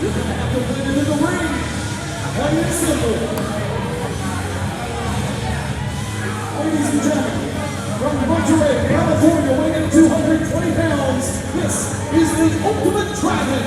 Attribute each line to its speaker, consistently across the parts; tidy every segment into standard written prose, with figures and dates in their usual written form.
Speaker 1: You're going to have to win it in the ring. Plain and simple. Ladies and gentlemen, from Monterey, California, weighing in 220 pounds, this is the Ultimate Dragon.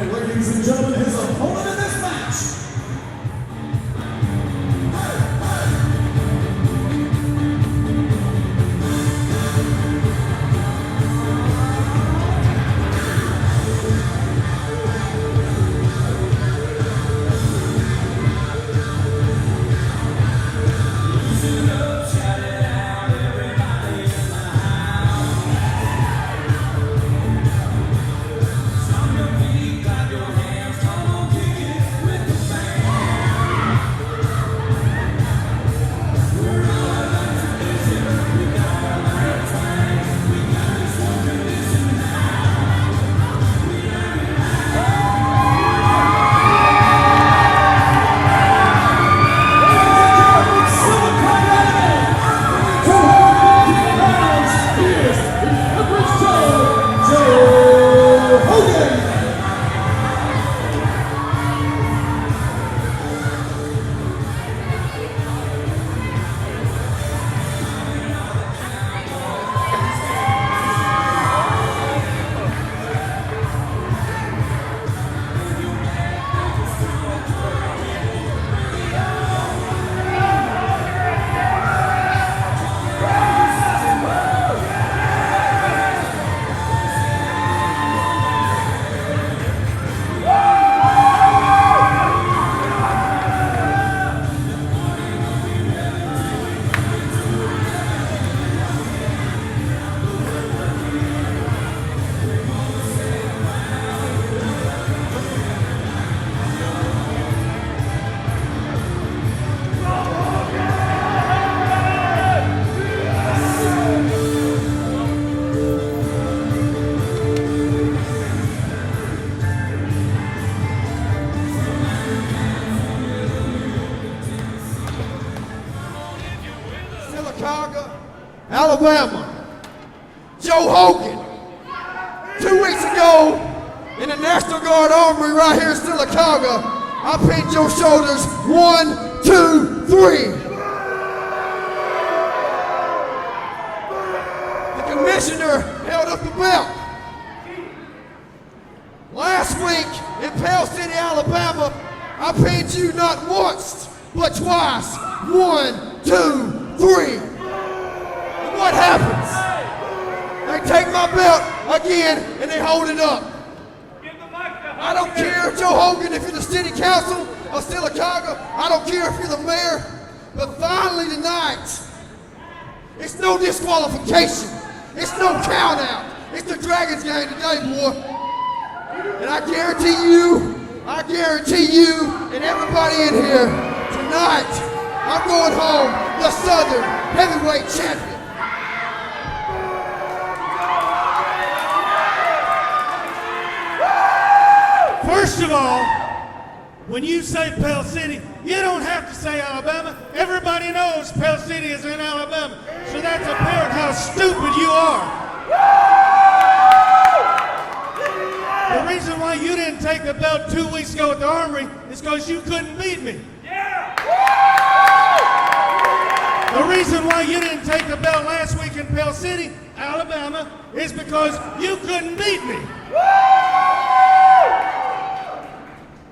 Speaker 1: Ladies and gentlemen, his opponent in this match.
Speaker 2: Alabama, Joe Hogan. 2 weeks ago, in the National Guard Armory right here in Sylacauga, I pinned your shoulders 1, 2, 3. The commissioner held up the belt. Last week in Pell City, Alabama, I pinned you not once, but twice. 1, 2, 3. What happens? They take my belt again and they hold it up. I don't care, Joe Hogan, if you're the city council of Sylacauga. I don't care if you're the mayor. But finally tonight, it's no disqualification. It's no count out. It's the Dragons game today, boy. And I guarantee you, and everybody in here, tonight, I'm going home the Southern Heavyweight Champion.
Speaker 3: First of all, when you say Pell City, you don't have to say Alabama. Everybody knows Pell City is in Alabama. So that's apparent how stupid you are. The reason why you didn't take the belt 2 weeks ago at the Armory is because you couldn't beat me. The reason why you didn't take the belt last week in Pell City, Alabama, is because you couldn't beat me.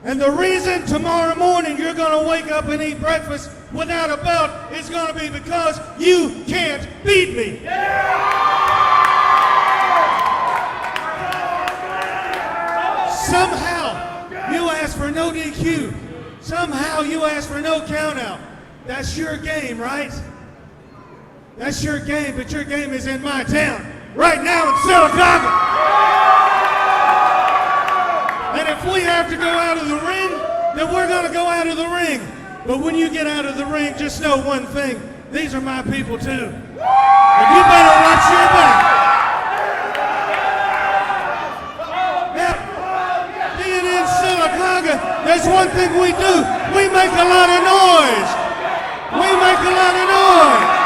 Speaker 3: And the reason tomorrow morning you're going to wake up and eat breakfast without a belt is going to be because you can't beat me. Somehow you ask for no DQ. Somehow you ask for no countout. That's your game, right? That's your game, but your game is in my town. Right now in Silicaca. And if we have to go out of the ring, then we're going to go out of the ring. But when you get out of the ring, just know one thing. These are my people too. And you better watch your back. Now, being in Silicaca, there's one thing we do. We make a lot of noise. We make a lot of noise.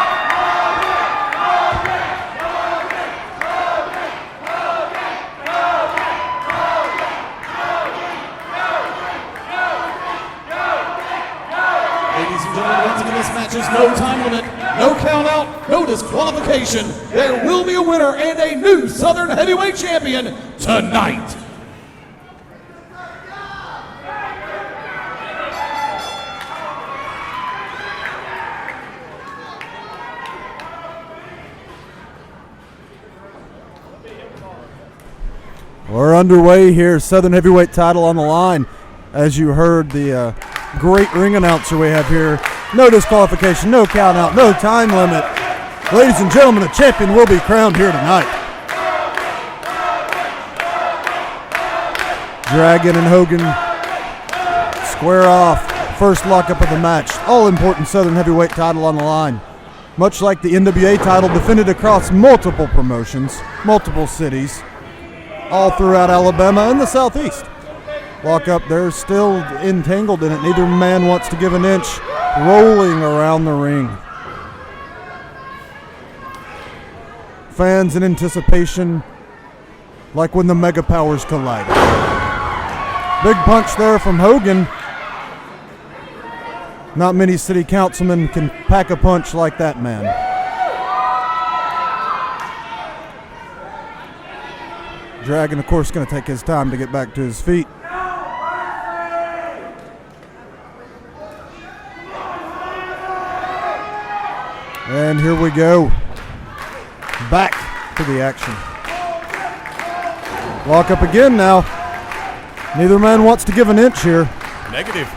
Speaker 1: Ladies and gentlemen, once again, this match is no time limit, no count out, no disqualification. There will be a winner and a new Southern Heavyweight Champion tonight.
Speaker 4: We're underway here, Southern Heavyweight title on the line. As you heard, the great ring announcer we have here. No disqualification, no count out, no time limit. Ladies and gentlemen, the champion will be crowned here tonight. Dragon and Hogan square off. First lockup of the match. All important Southern Heavyweight title on the line. Much like the NWA title, defended across multiple promotions, multiple cities, all throughout Alabama and the Southeast. Lockup, they're still entangled in it. Neither man wants to give an inch, rolling around the ring. Fans in anticipation, like when the mega powers collide. Big punch there from Hogan. Not many city councilmen can pack a punch like that man. Dragon, of course, going to take his time to get back to his feet. And here we go. Back to the action. Lock up again now. Neither man wants to give an inch here.
Speaker 5: Negative.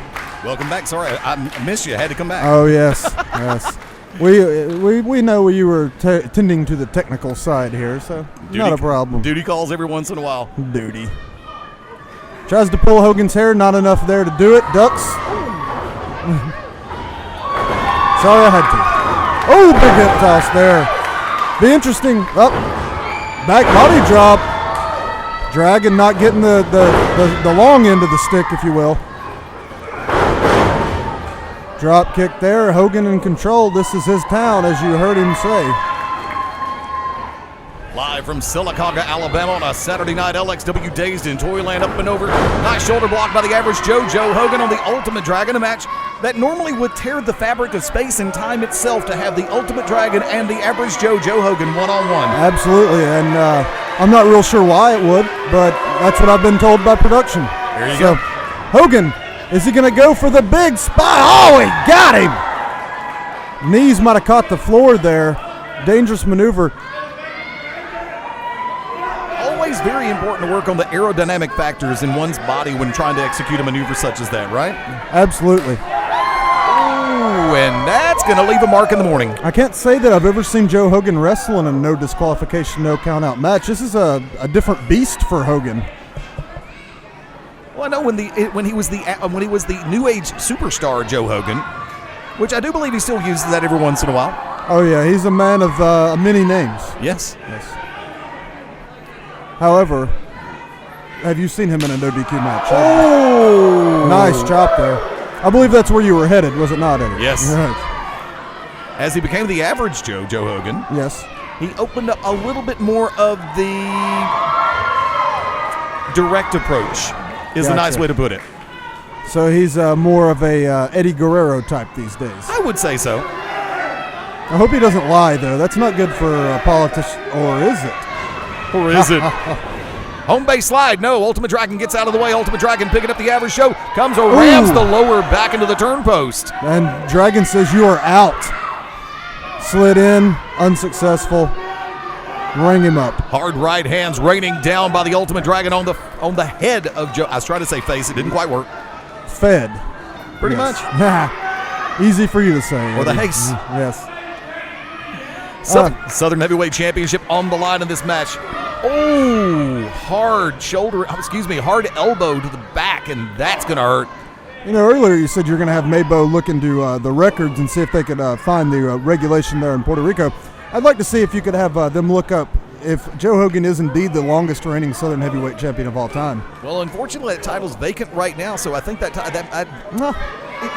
Speaker 5: Welcome back. Sorry, I missed you. I had to come back.
Speaker 4: Oh, yes. Yes. We know you were tending to the technical side here, so not a problem.
Speaker 5: Duty calls every once in a while.
Speaker 4: Duty. Tries to pull Hogan's hair, not enough there to do it. Ducks. Sorry, I had to. Oh, big hip toss there. Be interesting. Up. Back body drop. Dragon not getting the long end of the stick, if you will. Drop kick there. Hogan in control. This is his town, as you heard him say.
Speaker 5: Live from Silicaca, Alabama on a Saturday night LXW Dazed in Toyland, up and over. Nice shoulder block by the average Joe Hogan on the Ultimate Dragon, a match that normally would tear the fabric of space and time itself to have the Ultimate Dragon and the average Joe Hogan one-on-one.
Speaker 4: Absolutely, and I'm not real sure why it would, but that's what I've been told by production.
Speaker 5: There you go.
Speaker 4: Hogan, is he going to go for the big spot? Oh, he got him! Knees might have caught the floor there. Dangerous maneuver.
Speaker 5: Always very important to work on the aerodynamic factors in one's body when trying to execute a maneuver such as that, right?
Speaker 4: Absolutely.
Speaker 5: Ooh, and that's going to leave a mark in the morning.
Speaker 4: I can't say that I've ever seen Joe Hogan wrestle in a no disqualification, no count out match. This is a different beast for Hogan.
Speaker 5: Well, I know when he was the New Age superstar Joe Hogan, which I do believe he still uses that every once in a while.
Speaker 4: Oh yeah, he's a man of many names.
Speaker 5: Yes.
Speaker 4: However, have you seen him in a no DQ match?
Speaker 5: Oh!
Speaker 4: Nice chop there. I believe that's where you were headed, was it not, Eddie?
Speaker 5: Yes.
Speaker 4: Right.
Speaker 5: As he became the average Joe Hogan,
Speaker 4: Yes.
Speaker 5: he opened up a little bit more of the direct approach, is a nice way to put it.
Speaker 4: So he's more of a Eddie Guerrero type these days.
Speaker 5: I would say so.
Speaker 4: I hope he doesn't lie, though. That's not good for a politician, or is it?
Speaker 5: Or is it? Home base slide. No. Ultimate Dragon gets out of the way. Ultimate Dragon picking up the average Joe. Comes or rams the lower back into the turn post.
Speaker 4: And Dragon says you are out. Slid in, unsuccessful. Ring him up.
Speaker 5: Hard right hands raining down by the Ultimate Dragon on the head of Joe. I was trying to say face. It didn't quite work.
Speaker 4: Fed.
Speaker 5: Pretty much.
Speaker 4: Easy for you to say.
Speaker 5: Or the
Speaker 4: Eddie.
Speaker 5: Hace.
Speaker 4: Yes.
Speaker 5: Southern Heavyweight Championship on the line in this match. Oh, hard elbow to the back, and that's going to hurt.
Speaker 4: You know, earlier you said you're going to have Maybo look into the records and see if they could find the regulation there in Puerto Rico. I'd like to see if you could have them look up if Joe Hogan is indeed the longest reigning Southern Heavyweight Champion of all time.
Speaker 5: Well, unfortunately, that title's vacant right now, so I think it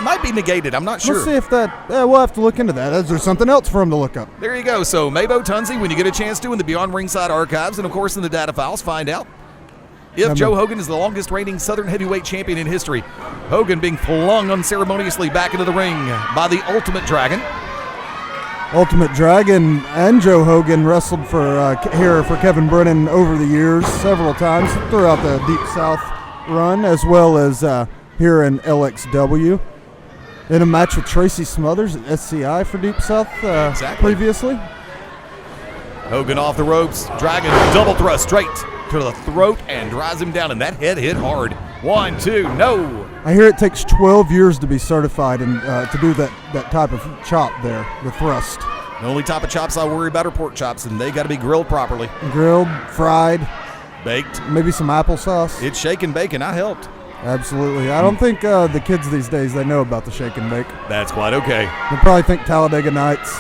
Speaker 5: might be negated. I'm not sure.
Speaker 4: Let's see if we'll have to look into that. Is there something else for him to look up?
Speaker 5: There you go. So Maybo Tunzi, when you get a chance to, in the Beyond Ringside archives and, of course, in the data files, find out if Joe Hogan is the longest reigning Southern Heavyweight Champion in history. Hogan being flung unceremoniously back into the ring by the Ultimate Dragon.
Speaker 4: Ultimate Dragon and Joe Hogan wrestled for Kevin Brennan over the years several times throughout the Deep South run, as well as here in LXW. In a match with Tracy Smothers at SCI for Deep South previously.
Speaker 5: Hogan off the ropes. Dragon double thrust straight to the throat and drives him down, and that head hit hard. 1, 2, no.
Speaker 4: I hear it takes 12 years to be certified and to do that type of chop there, the thrust.
Speaker 5: The only type of chops I worry about are pork chops, and they got to be grilled properly.
Speaker 4: Grilled, fried,
Speaker 5: baked.
Speaker 4: Maybe some applesauce.
Speaker 5: It's shake and bake, and I helped.
Speaker 4: Absolutely. I don't think the kids these days, they know about the shake and bake.
Speaker 5: That's quite okay.
Speaker 4: They probably think Talladega Nights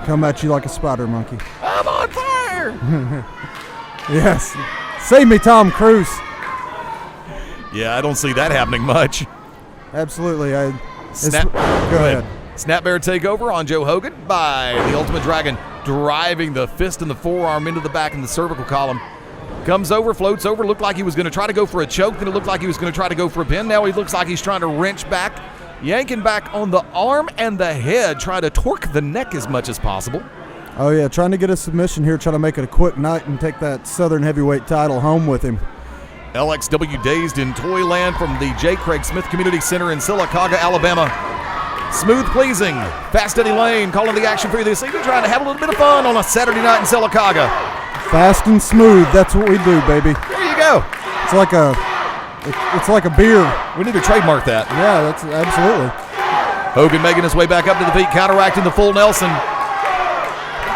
Speaker 4: come at you like a spider monkey.
Speaker 5: I'm on fire!
Speaker 4: Yes. Save me, Tom Cruise.
Speaker 5: Yeah, I don't see that happening much.
Speaker 4: Absolutely. Go ahead.
Speaker 5: Snap bear takeover on Joe Hogan by the Ultimate Dragon, driving the fist and the forearm into the back in the cervical column. Comes over, floats over, looked like he was going to try to go for a choke, then it looked like he was going to try to go for a pin. Now he looks like he's trying to wrench back, yanking back on the arm and the head, trying to torque the neck as much as possible.
Speaker 4: Oh, yeah, trying to get a submission here, trying to make it a quick night and take that Southern Heavyweight title home with him.
Speaker 5: LXW Dazed in Toyland from the J. Craig Smith Community Center in Sylacauga, Alabama. Smooth pleasing, Fast Eddie Lane calling the action for you this evening, trying to have a little bit of fun on a Saturday night in Sylacauga.
Speaker 4: Fast and smooth, that's what we do, baby.
Speaker 5: There you go.
Speaker 4: It's like a beer.
Speaker 5: We need to trademark that.
Speaker 4: Yeah, that's absolutely.
Speaker 5: Hogan making his way back up to the feet, counteracting the full Nelson.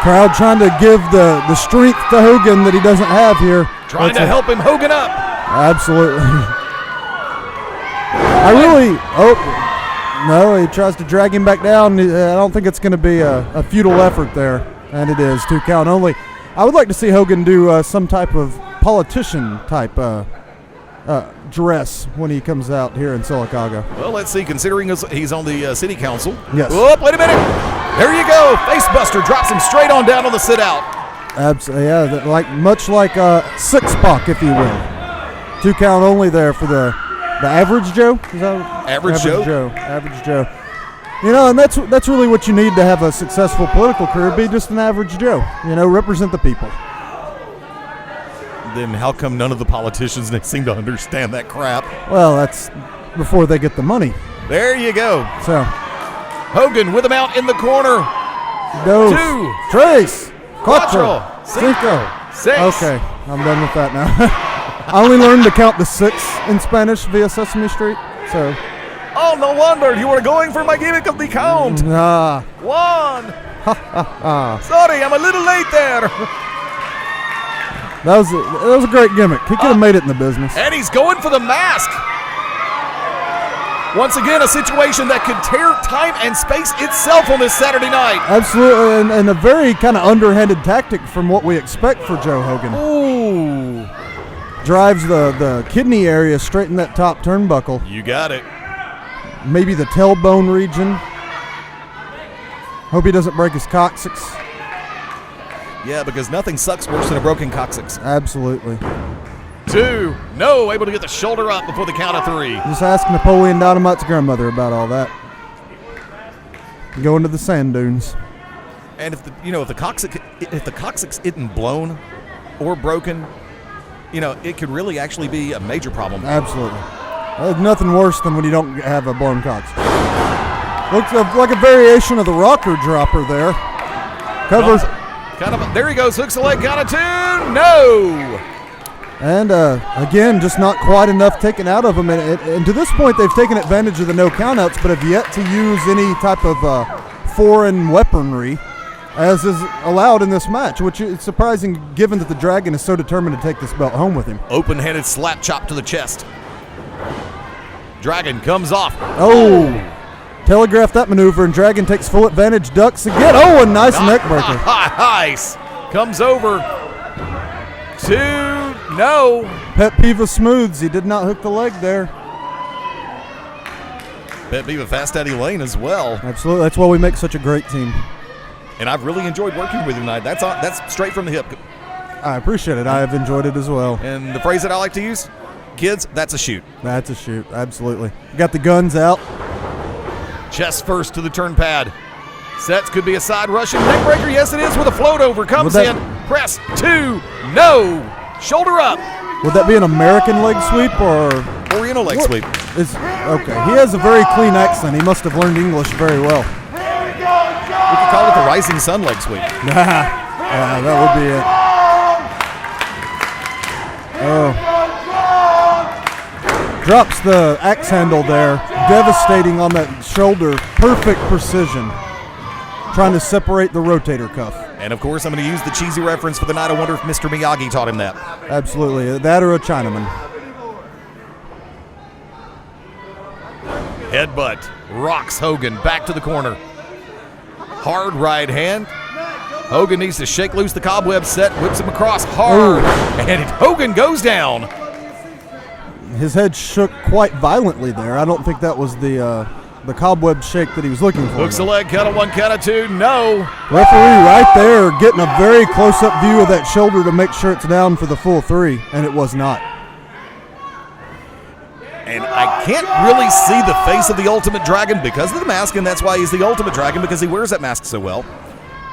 Speaker 4: Crowd trying to give the strength to Hogan that he doesn't have here.
Speaker 5: Trying to help him Hogan up.
Speaker 4: Absolutely. No, he tries to drag him back down. I don't think it's going to be a futile effort there, and it is 2 count only. I would like to see Hogan do some type of politician type dress when he comes out here in Sylacauga.
Speaker 5: Well, let's see. Considering he's on the city council.
Speaker 4: Yes.
Speaker 5: Oh, wait a minute. There you go. Facebuster drops him straight on down on the sit out.
Speaker 4: Absolutely. Yeah, much like Six-Pac, if you will. 2 count only there for the average Joe. Is that
Speaker 5: Average Joe?
Speaker 4: Average Joe. You know, and that's really what you need to have a successful political career. Be just an average Joe. You know, represent the people.
Speaker 5: Then how come none of the politicians seem to understand that crap?
Speaker 4: Well, that's before they get the money.
Speaker 5: There you go.
Speaker 4: So
Speaker 5: Hogan with him out in the corner. 2,
Speaker 4: 3, 4,
Speaker 5: 5, 6.
Speaker 4: Okay, I'm done with that now. I only learned to count to 6 in Spanish via Sesame Street. So.
Speaker 5: Oh, no wonder you were going for my gimmick of the count. 1. Sorry, I'm a little late there.
Speaker 4: That was a great gimmick. He could have made it in the business.
Speaker 5: And he's going for the mask. Once again, a situation that could tear time and space itself on this Saturday night.
Speaker 4: Absolutely, and a very kind of underhanded tactic from what we expect for Joe Hogan.
Speaker 5: Ooh.
Speaker 4: Drives the kidney area straight in that top turnbuckle.
Speaker 5: You got it.
Speaker 4: Maybe the tailbone region. Hope he doesn't break his coccyx.
Speaker 5: Yeah, because nothing sucks worse than a broken coccyx.
Speaker 4: Absolutely.
Speaker 5: 2. No, able to get the shoulder up before the count of 3.
Speaker 4: Just ask Napoleon Dynamite's grandmother about all that. Going to the sand dunes.
Speaker 5: And if the coccyx isn't blown or broken, it could really actually be a major problem.
Speaker 4: Absolutely. There's nothing worse than when you don't have a blown cox. Looks like a variation of the rocker dropper there. Covers.
Speaker 5: There he goes, hooks the leg, got a 2, no!
Speaker 4: And again, just not quite enough taken out of him. And to this point, they've taken advantage of the no countouts, but have yet to use any type of foreign weaponry, as is allowed in this match, which is surprising given that the Dragon is so determined to take this belt home with him.
Speaker 5: Open-handed slap chop to the chest. Dragon comes off.
Speaker 4: Oh, telegraphed that maneuver, and Dragon takes full advantage, ducks again. Oh, a nice neck breaker.
Speaker 5: Nice. Comes over. 2, no.
Speaker 4: Pet peeve of Smooth's. He did not hook the leg there.
Speaker 5: Pet peeve of Fast Eddie Lane as well.
Speaker 4: Absolutely. That's why we make such a great team.
Speaker 5: And I've really enjoyed working with you tonight. That's straight from the hip.
Speaker 4: I appreciate it. I have enjoyed it as well.
Speaker 5: And the phrase that I like to use, kids, that's a shoot.
Speaker 4: That's a shoot. Absolutely. Got the guns out.
Speaker 5: Chest first to the turn pad. Sets could be a side Russian neck breaker. Yes, it is with a float over. Comes in. Press 2. No. Shoulder up.
Speaker 4: Would that be an American leg sweep or
Speaker 5: Oriental leg sweep?
Speaker 4: Okay. He has a very clean accent. He must have learned English very well.
Speaker 5: We could call it the Rising Sun leg sweep.
Speaker 4: Yeah, that would be it. Oh. Drops the axe handle there. Devastating on that shoulder. Perfect precision. Trying to separate the rotator cuff.
Speaker 5: And of course, I'm going to use the cheesy reference for the night. I wonder if Mr. Miyagi taught him that.
Speaker 4: Absolutely. That or a Chinaman.
Speaker 5: Headbutt. Rocks Hogan back to the corner. Hard right hand. Hogan needs to shake loose the cobweb set. Whips him across hard. Ooh. And Hogan goes down.
Speaker 4: His head shook quite violently there. I don't think that was the cobweb shake that he was looking for.
Speaker 5: Hooks the leg, count of 1, count of 2, no.
Speaker 4: Referee right there getting a very close-up view of that shoulder to make sure it's down for the full 3, and it was not.
Speaker 5: And I can't really see the face of the Ultimate Dragon because of the mask, and that's why he's the Ultimate Dragon, because he wears that mask so well.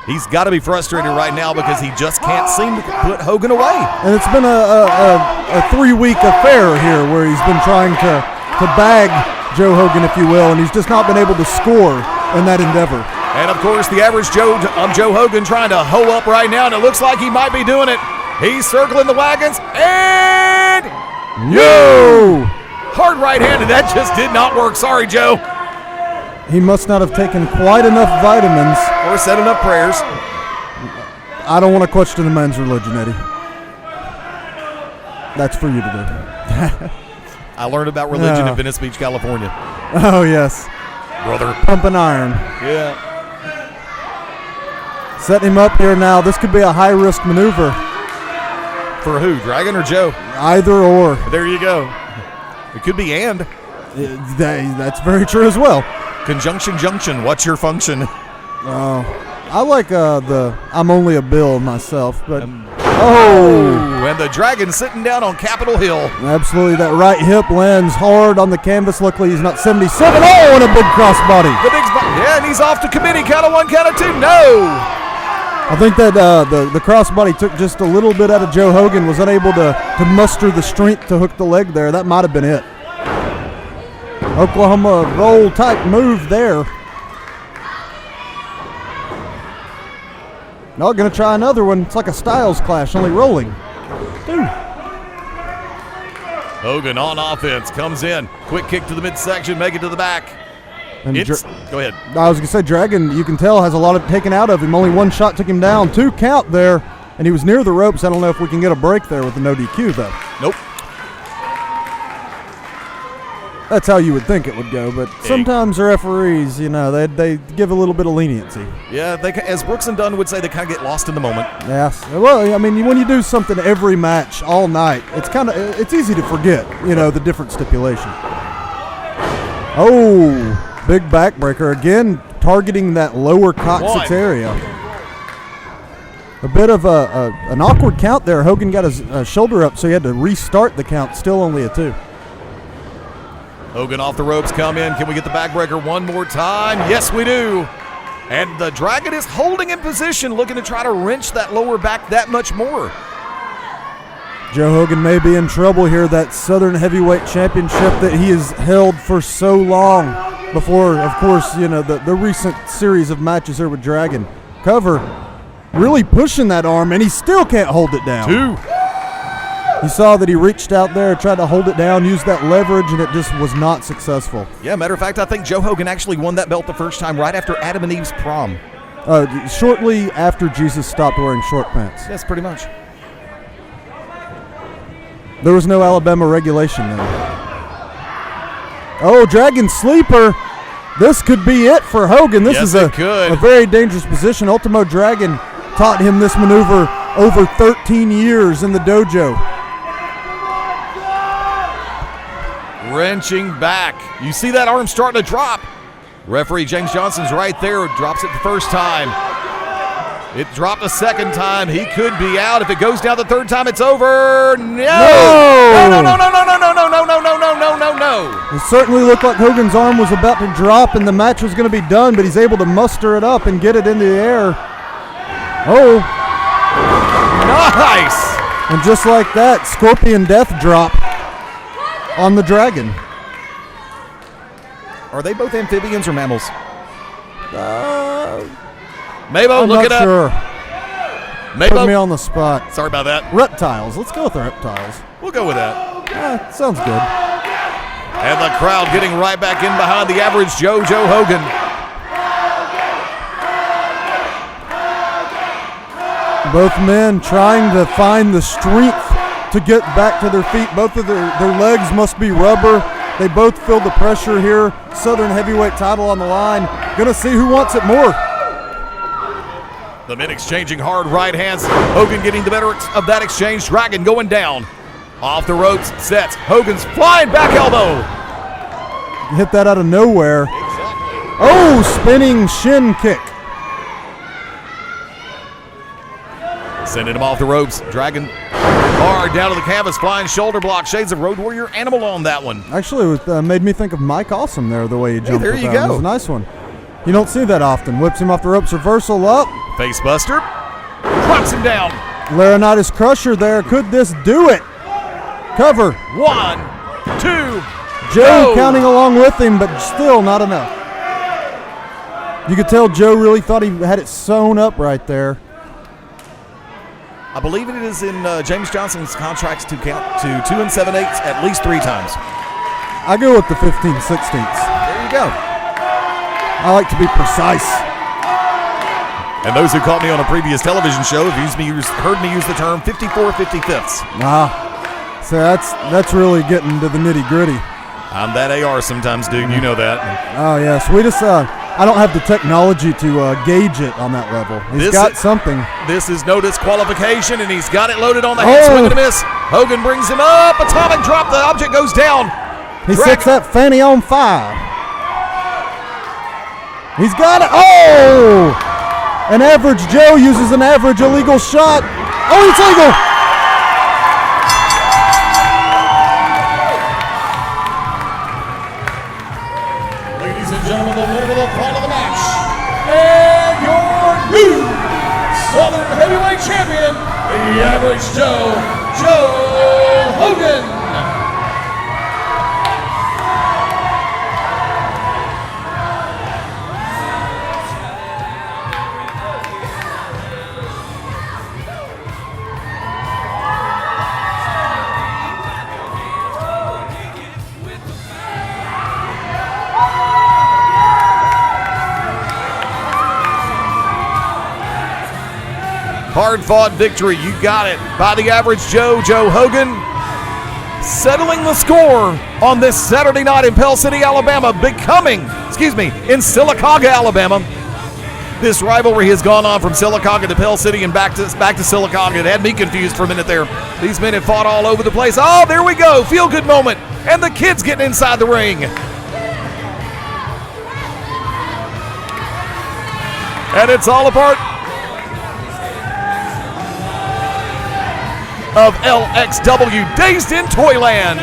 Speaker 5: He's got to be frustrated right now because he just can't seem to put Hogan away.
Speaker 4: And it's been a 3-week affair here where he's been trying to bag Joe Hogan, if you will, and he's just not been able to score in that endeavor.
Speaker 5: And, of course, the average Joe Hogan trying to hoe up right now, and it looks like he might be doing it. He's circling the wagons, and
Speaker 4: yo!
Speaker 5: Hard right hand, and that just did not work. Sorry, Joe.
Speaker 4: He must not have taken quite enough vitamins.
Speaker 5: Or said enough prayers.
Speaker 4: I don't want to question the man's religion, Eddie. That's for you to do.
Speaker 5: I learned about religion in Venice Beach, California.
Speaker 4: Oh, yes.
Speaker 5: Brother.
Speaker 4: Pumping iron.
Speaker 5: Yeah.
Speaker 4: Setting him up here now. This could be a high-risk maneuver.
Speaker 5: For who, Dragon or Joe?
Speaker 4: Either or.
Speaker 5: There you go. It could be and.
Speaker 4: That's very true as well.
Speaker 5: Conjunction junction, what's your function?
Speaker 4: I like the I'm only a Bill myself, but
Speaker 5: and the Dragon sitting down on Capitol Hill.
Speaker 4: Absolutely, that right hip lands hard on the canvas. Luckily, he's not 77. Oh, and a big crossbody.
Speaker 5: And he's off to committee. Count of 1, count of 2. No.
Speaker 4: I think that the crossbody took just a little bit out of Joe Hogan. Was unable to muster the strength to hook the leg there. That might have been it. Oklahoma roll type move there. Not going to try another one. It's like a Styles clash, only rolling. Dude.
Speaker 5: Hogan on offense, comes in. Quick kick to the midsection, make it to the back.
Speaker 4: And
Speaker 5: go ahead.
Speaker 4: I was going to say, Dragon, you can tell, has a lot of taken out of him. Only one shot took him down. 2 count there, and he was near the ropes. I don't know if we can get a break there with the no DQ, though.
Speaker 5: Nope.
Speaker 4: That's how you would think it would go, but sometimes the referees, they give a little bit of leniency.
Speaker 5: Yeah, as Brooks and Dunn would say, they kind of get lost in the moment.
Speaker 4: Yes. Well, I mean, when you do something every match all night, it's easy to forget, the different stipulation. Oh, big backbreaker again, targeting that lower coccyx area. A bit of an awkward count there. Hogan got his shoulder up, so he had to restart the count. Still only a 2.
Speaker 5: Hogan off the ropes, come in. Can we get the backbreaker one more time? Yes, we do. And the Dragon is holding in position, looking to try to wrench that lower back that much more.
Speaker 4: Joe Hogan may be in trouble here. That Southern Heavyweight Championship that he has held for so long before, of course, the recent series of matches here with Dragon. Cover, really pushing that arm, and he still can't hold it down.
Speaker 5: 2.
Speaker 4: You saw that he reached out there, tried to hold it down, used that leverage, and it just was not successful.
Speaker 5: Yeah, matter of fact, I think Joe Hogan actually won that belt the first time right after Adam and Eve's prom.
Speaker 4: Shortly after Jesus stopped wearing short pants.
Speaker 5: Yes, pretty much.
Speaker 4: There was no Alabama regulation then. Oh, Dragon Sleeper. This could be it for Hogan. This is a very dangerous position. Ultimo Dragon taught him this maneuver over 13 years in the dojo.
Speaker 5: Wrenching back. You see that arm starting to drop. Referee James Johnson's right there. Drops it the first time. It dropped a second time. He could be out. If it goes down the third time, it's over. No! No.
Speaker 4: It certainly looked like Hogan's arm was about to drop and the match was going to be done, but he's able to muster it up and get it into the air. Oh.
Speaker 5: Nice!
Speaker 4: And just like that, Scorpion Death drop on the Dragon.
Speaker 5: Are they both amphibians or mammals? Mabo, look it up.
Speaker 4: Sure.
Speaker 5: Mabo.
Speaker 4: Put me on the spot.
Speaker 5: Sorry about that.
Speaker 4: Reptiles. Let's go with the reptiles.
Speaker 5: We'll go with that.
Speaker 4: Sounds good.
Speaker 5: And the crowd getting right back in behind the average Joe Hogan.
Speaker 4: Both men trying to find the strength to get back to their feet. Both of their legs must be rubber. They both feel the pressure here. Southern Heavyweight title on the line. Gonna see who wants it more.
Speaker 5: The men exchanging hard right hands. Hogan getting the better of that exchange. Dragon going down. Off the ropes, sets. Hogan's flying back elbow.
Speaker 4: Hit that out of nowhere.
Speaker 5: Exactly.
Speaker 4: Oh, spinning shin kick.
Speaker 5: Sending him off the ropes. Dragon hard down to the canvas. Flying shoulder block. Shades of Road Warrior Animal on that one.
Speaker 4: Actually, it made me think of Mike Awesome there, the way he jumped.
Speaker 5: There you
Speaker 4: that.
Speaker 5: go.
Speaker 4: It was a nice one. You don't see that often. Whips him off the ropes, reversal up.
Speaker 5: Face buster. Drops him down.
Speaker 4: Laurinaitis Crusher there. Could this do it? Cover.
Speaker 5: 1, 2.
Speaker 4: Joe counting along with him, but still not enough. You could tell Joe really thought he had it sewn up right there.
Speaker 5: I believe it is in James Johnson's contracts to count to 2 7/8 at least 3 times.
Speaker 4: I go with the 15/16.
Speaker 5: There you go.
Speaker 4: I like to be precise.
Speaker 5: And those who caught me on a previous television show have heard me use the term 54/55.
Speaker 4: So that's really getting to the nitty gritty.
Speaker 5: I'm that AR sometimes, dude. You know that.
Speaker 4: Oh yes, we just I don't have the technology to gauge it on that level. He's got something.
Speaker 5: This is no disqualification, and he's got it loaded on the head. Swing and a miss. Hogan brings him up. Atomic drop. The object goes down.
Speaker 4: He sets that fanny on fire. He's got it. Oh! An average Joe uses an average illegal shot. Oh, it's legal.
Speaker 1: Ladies and gentlemen, the winner of the fight of the match, and your new Southern Heavyweight Champion, the Average Joe, Joe Hogan.
Speaker 5: Hard-fought victory, you got it, by the Average Joe, Joe Hogan, settling the score on this Saturday night in Pell City, Alabama, in Sylacauga, Alabama. This rivalry has gone on from Sylacauga to Pell City and back to Sylacauga. It had me confused for a minute there. These men have fought all over the place. Oh, there we go, feel-good moment, and the kids getting inside the ring. And it's all a part of LXW Dazed in Toyland.